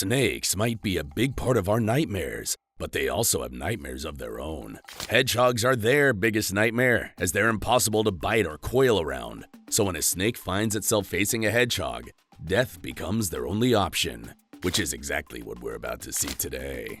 Snakes might be a big part of our nightmares, but they also have nightmares of their own. Hedgehogs are their biggest nightmare, as they're impossible to bite or coil around. So when a snake finds itself facing a hedgehog, death becomes their only option, which is exactly what we're about to see today.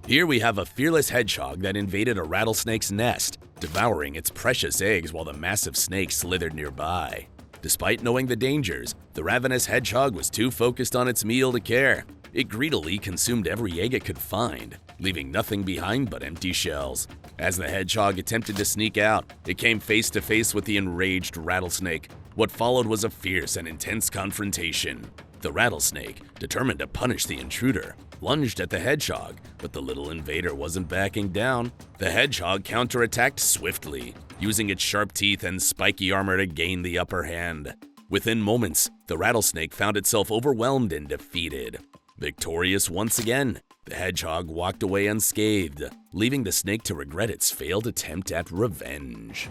Here we have a fearless hedgehog that invaded a rattlesnake's nest, devouring its precious eggs while the massive snake slithered nearby. Despite knowing the dangers, the ravenous hedgehog was too focused on its meal to care. It greedily consumed every egg it could find, leaving nothing behind but empty shells. As the hedgehog attempted to sneak out, it came face to face with the enraged rattlesnake. What followed was a fierce and intense confrontation. The rattlesnake, determined to punish the intruder, lunged at the hedgehog, but the little invader wasn't backing down. The hedgehog counterattacked swiftly, using its sharp teeth and spiky armor to gain the upper hand. Within moments, the rattlesnake found itself overwhelmed and defeated. Victorious once again, the hedgehog walked away unscathed, leaving the snake to regret its failed attempt at revenge.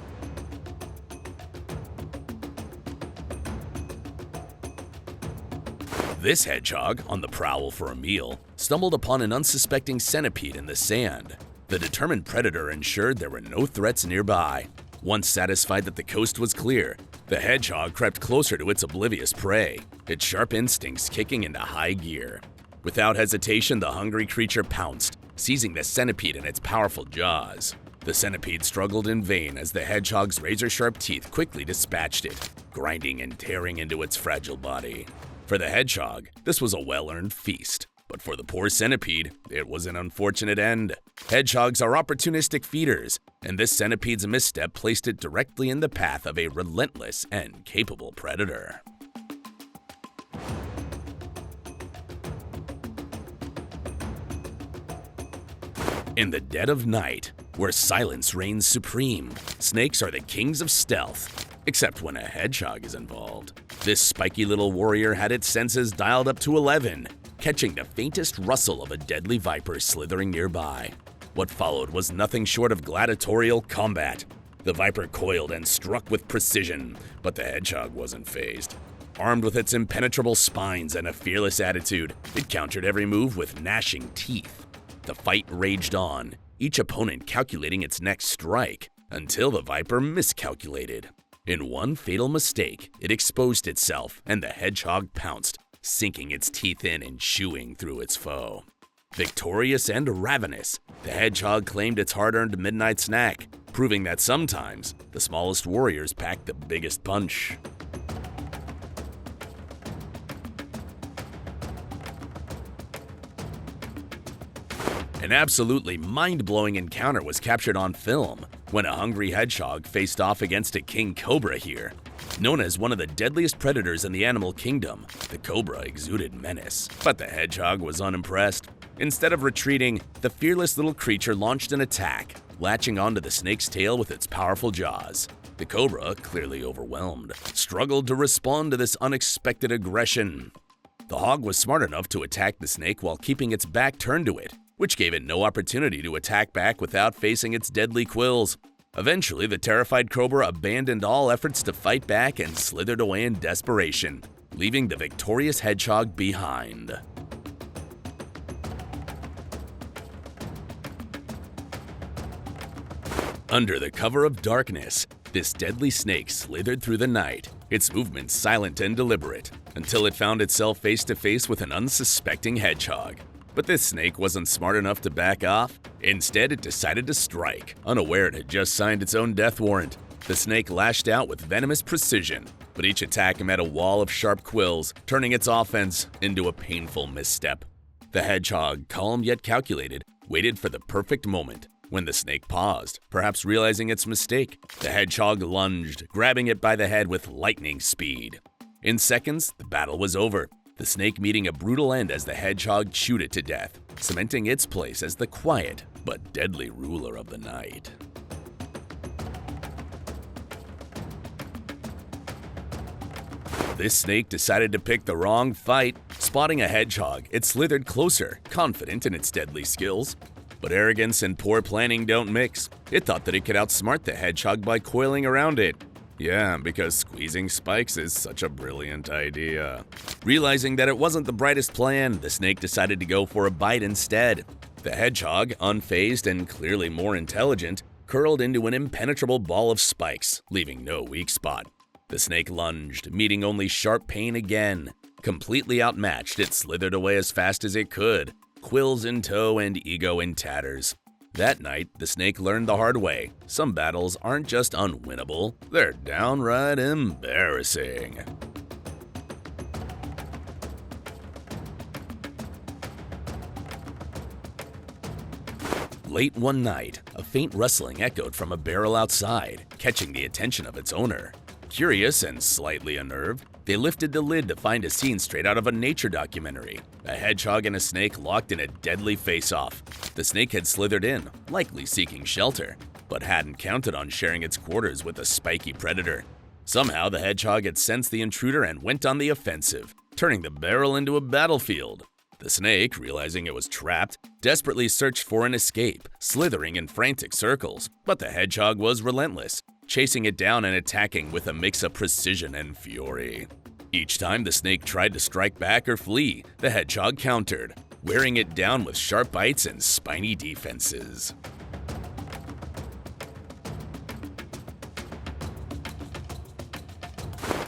This hedgehog, on the prowl for a meal, stumbled upon an unsuspecting centipede in the sand. The determined predator ensured there were no threats nearby. Once satisfied that the coast was clear, the hedgehog crept closer to its oblivious prey, its sharp instincts kicking into high gear. Without hesitation, the hungry creature pounced, seizing the centipede in its powerful jaws. The centipede struggled in vain as the hedgehog's razor-sharp teeth quickly dispatched it, grinding and tearing into its fragile body. For the hedgehog, this was a well-earned feast, but for the poor centipede, it was an unfortunate end. Hedgehogs are opportunistic feeders, and this centipede's misstep placed it directly in the path of a relentless and capable predator. In the dead of night, where silence reigns supreme, snakes are the kings of stealth, except when a hedgehog is involved. This spiky little warrior had its senses dialed up to 11, catching the faintest rustle of a deadly viper slithering nearby. What followed was nothing short of gladiatorial combat. The viper coiled and struck with precision, but the hedgehog wasn't fazed. Armed with its impenetrable spines and a fearless attitude, it countered every move with gnashing teeth. The fight raged on, each opponent calculating its next strike, until the viper miscalculated. In one fatal mistake, it exposed itself, and the hedgehog pounced, sinking its teeth in and chewing through its foe. Victorious and ravenous, the hedgehog claimed its hard-earned midnight snack, proving that sometimes the smallest warriors pack the biggest punch. An absolutely mind-blowing encounter was captured on film when a hungry hedgehog faced off against a king cobra here. Known as one of the deadliest predators in the animal kingdom, the cobra exuded menace, but the hedgehog was unimpressed. Instead of retreating, the fearless little creature launched an attack, latching onto the snake's tail with its powerful jaws. The cobra, clearly overwhelmed, struggled to respond to this unexpected aggression. The hog was smart enough to attack the snake while keeping its back turned to it, which gave it no opportunity to attack back without facing its deadly quills. Eventually, the terrified cobra abandoned all efforts to fight back and slithered away in desperation, leaving the victorious hedgehog behind. Under the cover of darkness, this deadly snake slithered through the night, its movements silent and deliberate, until it found itself face to face with an unsuspecting hedgehog. But this snake wasn't smart enough to back off. Instead, it decided to strike, unaware it had just signed its own death warrant. The snake lashed out with venomous precision, but each attack met a wall of sharp quills, turning its offense into a painful misstep. The hedgehog, calm yet calculated, waited for the perfect moment. When the snake paused, perhaps realizing its mistake, the hedgehog lunged, grabbing it by the head with lightning speed. In seconds, the battle was over, the snake meeting a brutal end as the hedgehog chewed it to death, cementing its place as the quiet but deadly ruler of the night. This snake decided to pick the wrong fight. Spotting a hedgehog, it slithered closer, confident in its deadly skills. But arrogance and poor planning don't mix. It thought that it could outsmart the hedgehog by coiling around it. Yeah, because squeezing spikes is such a brilliant idea. Realizing that it wasn't the brightest plan, the snake decided to go for a bite instead. The hedgehog, unfazed and clearly more intelligent, curled into an impenetrable ball of spikes, leaving no weak spot. The snake lunged, meeting only sharp pain again. Completely outmatched, it slithered away as fast as it could, quills in tow and ego in tatters. That night, the snake learned the hard way. Some battles aren't just unwinnable, they're downright embarrassing. Late one night, a faint rustling echoed from a barrel outside, catching the attention of its owner. Curious and slightly unnerved, they lifted the lid to find a scene straight out of a nature documentary. A hedgehog and a snake locked in a deadly face-off. The snake had slithered in, likely seeking shelter, but hadn't counted on sharing its quarters with a spiky predator. Somehow, the hedgehog had sensed the intruder and went on the offensive, turning the barrel into a battlefield. The snake, realizing it was trapped, desperately searched for an escape, slithering in frantic circles, but the hedgehog was relentless, chasing it down and attacking with a mix of precision and fury. Each time the snake tried to strike back or flee, the hedgehog countered, wearing it down with sharp bites and spiny defenses.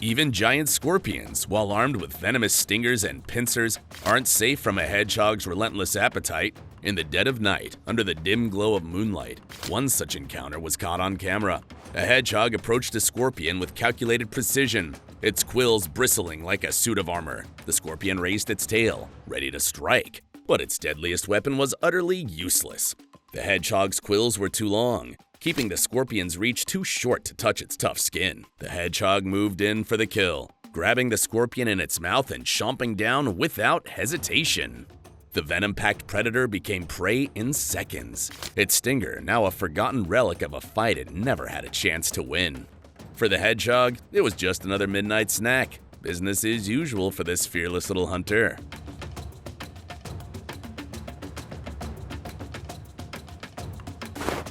Even giant scorpions, while armed with venomous stingers and pincers, aren't safe from a hedgehog's relentless appetite. In the dead of night, under the dim glow of moonlight, one such encounter was caught on camera. A hedgehog approached a scorpion with calculated precision, its quills bristling like a suit of armor. The scorpion raised its tail, ready to strike, but its deadliest weapon was utterly useless. The hedgehog's quills were too long, keeping the scorpion's reach too short to touch its tough skin. The hedgehog moved in for the kill, grabbing the scorpion in its mouth and chomping down without hesitation. The venom-packed predator became prey in seconds, its stinger now a forgotten relic of a fight it never had a chance to win. For the hedgehog, it was just another midnight snack. Business as usual for this fearless little hunter.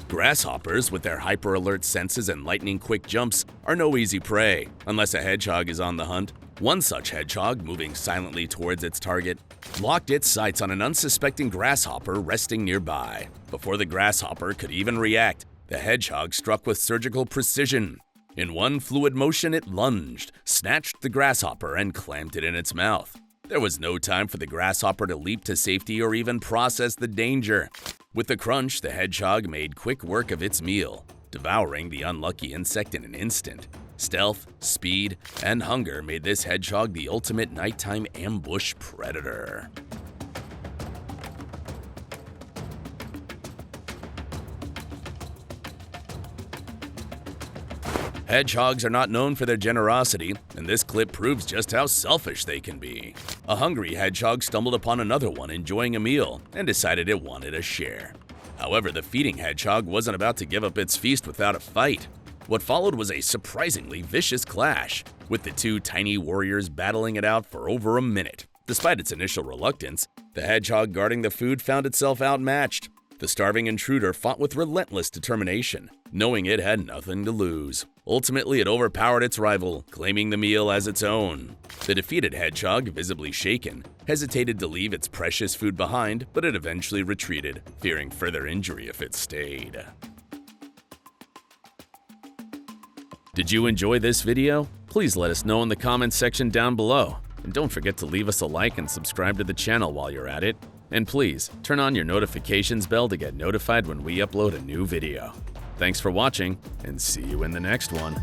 Grasshoppers, with their hyper-alert senses and lightning-quick jumps, are no easy prey, unless a hedgehog is on the hunt. One such hedgehog, moving silently towards its target, locked its sights on an unsuspecting grasshopper resting nearby. Before the grasshopper could even react, the hedgehog struck with surgical precision. In one fluid motion, it lunged, snatched the grasshopper, and clamped it in its mouth. There was no time for the grasshopper to leap to safety or even process the danger. With the crunch, the hedgehog made quick work of its meal, devouring the unlucky insect in an instant. Stealth, speed, and hunger made this hedgehog the ultimate nighttime ambush predator. Hedgehogs are not known for their generosity, and this clip proves just how selfish they can be. A hungry hedgehog stumbled upon another one enjoying a meal and decided it wanted a share. However, the feeding hedgehog wasn't about to give up its feast without a fight. What followed was a surprisingly vicious clash, with the two tiny warriors battling it out for over a minute. Despite its initial reluctance, the hedgehog guarding the food found itself outmatched. The starving intruder fought with relentless determination, knowing it had nothing to lose. Ultimately, it overpowered its rival, claiming the meal as its own. The defeated hedgehog, visibly shaken, hesitated to leave its precious food behind, but it eventually retreated, fearing further injury if it stayed. Did you enjoy this video? Please let us know in the comments section down below. And don't forget to leave us a like and subscribe to the channel while you're at it. And please, turn on your notifications bell to get notified when we upload a new video. Thanks for watching, and see you in the next one.